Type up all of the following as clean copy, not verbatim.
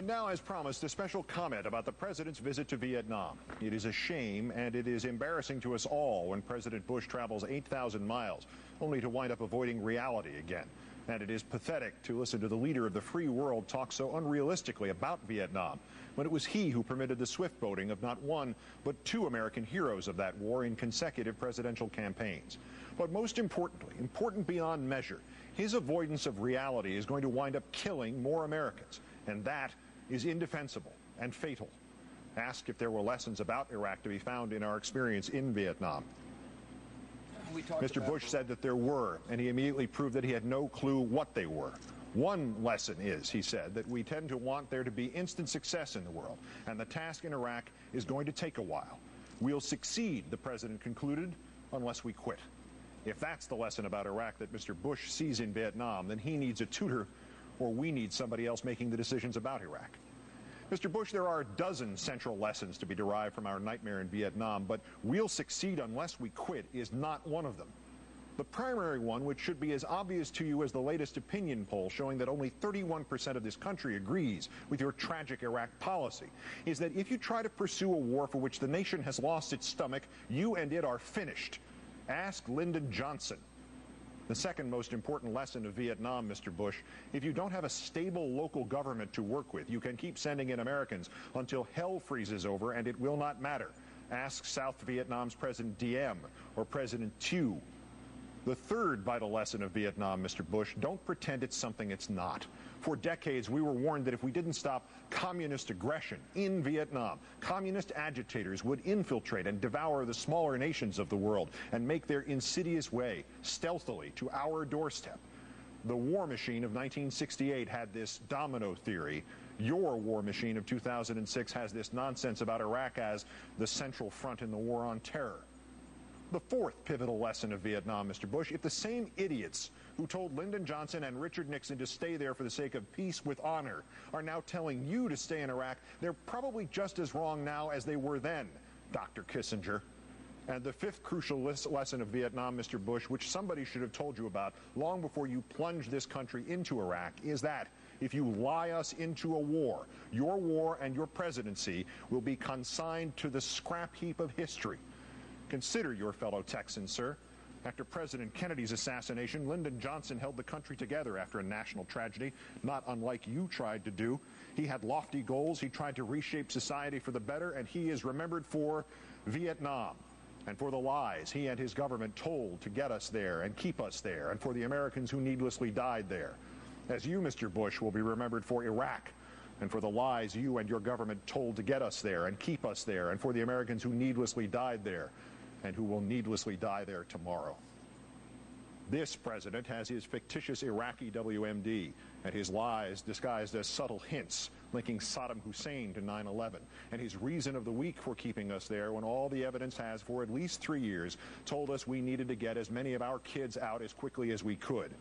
And now, as promised, a special comment about the president's visit to Vietnam. It is a shame and it is embarrassing to us all when President Bush travels 8,000 miles only to wind up avoiding reality again. And it is pathetic to listen to the leader of the free world talk so unrealistically about Vietnam when it was he who permitted the swift boating of not one but two American heroes of that war in consecutive presidential campaigns. But most importantly, important beyond measure, his avoidance of reality is going to wind up killing more Americans. And that is indefensible and fatal. Asked if there were lessons about Iraq to be found in our experience in Vietnam. Mr. Bush said that there were, and he immediately proved that he had no clue what they were. One lesson is, he said, that we tend to want there to be instant success in the world, and the task in Iraq is going to take a while. We'll succeed, the president concluded, unless we quit. If that's the lesson about Iraq that Mr. Bush sees in Vietnam, then he needs a tutor, or we need somebody else making the decisions about Iraq. Mr. Bush, there are a dozen central lessons to be derived from our nightmare in Vietnam, but we'll succeed unless we quit is not one of them. The primary one, which should be as obvious to you as the latest opinion poll showing that only 31% of this country agrees with your tragic Iraq policy, is that if you try to pursue a war for which the nation has lost its stomach, you and it are finished. Ask Lyndon Johnson. The second most important lesson of Vietnam, Mr. Bush, if you don't have a stable local government to work with, you can keep sending in Americans until hell freezes over and it will not matter. Ask South Vietnam's President Diem or President Thieu. The third vital lesson of Vietnam, Mr. Bush, don't pretend it's something it's not. For decades, we were warned that if we didn't stop communist aggression in Vietnam, communist agitators would infiltrate and devour the smaller nations of the world and make their insidious way, stealthily, to our doorstep. The war machine of 1968 had this domino theory. Your war machine of 2006 has this nonsense about Iraq as the central front in the war on terror. The fourth pivotal lesson of Vietnam, Mr. Bush, if the same idiots who told Lyndon Johnson and Richard Nixon to stay there for the sake of peace with honor are now telling you to stay in Iraq, they're probably just as wrong now as they were then, Dr. Kissinger. And the fifth crucial lesson of Vietnam, Mr. Bush, which somebody should have told you about long before you plunged this country into Iraq, is that if you lie us into a war, your war and your presidency will be consigned to the scrap heap of history. Consider your fellow Texans, sir. After President Kennedy's assassination, Lyndon Johnson held the country together after a national tragedy, not unlike you tried to do. He had lofty goals. He tried to reshape society for the better, and he is remembered for Vietnam and for the lies he and his government told to get us there and keep us there, and for the Americans who needlessly died there. As you, Mr. Bush, will be remembered for Iraq and for the lies you and your government told to get us there and keep us there, and for the Americans who needlessly died there and who will needlessly die there tomorrow. This president has his fictitious Iraqi WMD and his lies disguised as subtle hints linking Saddam Hussein to 9/11, and his reason of the week for keeping us there when all the evidence has for at least 3 years told us we needed to get as many of our kids out as quickly as we could.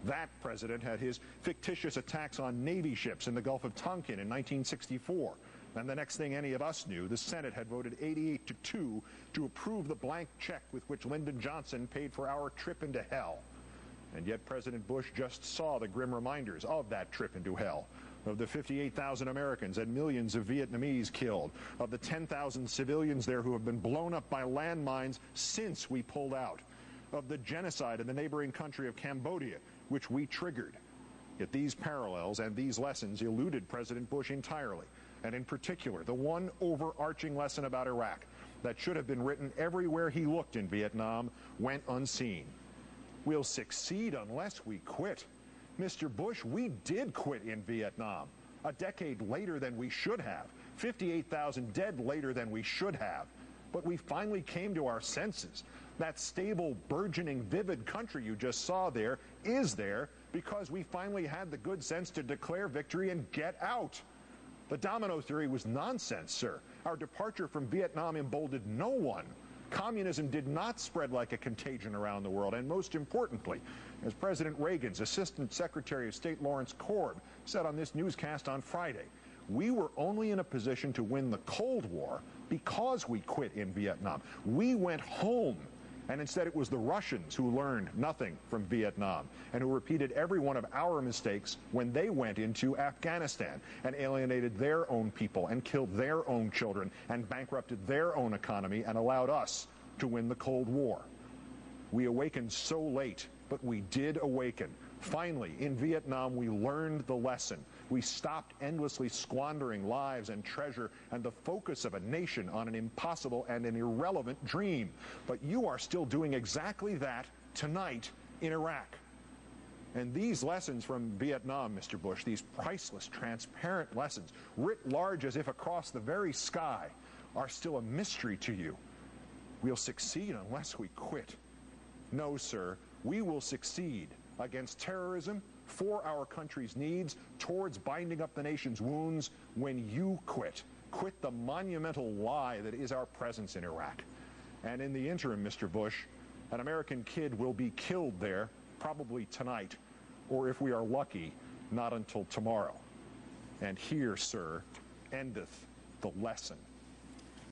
That president had his fictitious attacks on Navy ships in the Gulf of Tonkin in 1964. And the next thing any of us knew, the Senate had voted 88-2 to approve the blank check with which Lyndon Johnson paid for our trip into hell. And yet President Bush just saw the grim reminders of that trip into hell, of the 58,000 Americans and millions of Vietnamese killed, of the 10,000 civilians there who have been blown up by landmines since we pulled out, of the genocide in the neighboring country of Cambodia, which we triggered. Yet these parallels and these lessons eluded President Bush entirely. And in particular, the one overarching lesson about Iraq that should have been written everywhere he looked in Vietnam went unseen. We'll succeed unless we quit. Mr. Bush, we did quit in Vietnam, a decade later than we should have, 58,000 dead later than we should have. But we finally came to our senses. That stable, burgeoning, vivid country you just saw there is there because we finally had the good sense to declare victory and get out. The domino theory was nonsense, sir. Our departure from Vietnam emboldened no one. Communism did not spread like a contagion around the world. And most importantly, as President Reagan's Assistant Secretary of State Lawrence Korb said on this newscast on Friday, we were only in a position to win the Cold War because we quit in Vietnam. We went home And instead it was the Russians who learned nothing from Vietnam and who repeated every one of our mistakes when they went into Afghanistan and alienated their own people and killed their own children and bankrupted their own economy and allowed us to win the Cold War. We awakened so late, but we did awaken. Finally, in Vietnam, we learned the lesson. We stopped endlessly squandering lives and treasure and the focus of a nation on an impossible and an irrelevant dream. But you are still doing exactly that tonight in Iraq. And these lessons from Vietnam, Mr. Bush, these priceless, transparent lessons, writ large as if across the very sky, are still a mystery to you. We'll succeed unless we quit. No, sir, we will succeed against terrorism, for our country's needs, towards binding up the nation's wounds, when you quit. Quit the monumental lie that is our presence in Iraq. And in the interim, Mr. Bush, an American kid will be killed there, probably tonight, or if we are lucky, not until tomorrow. And here, sir, endeth the lesson.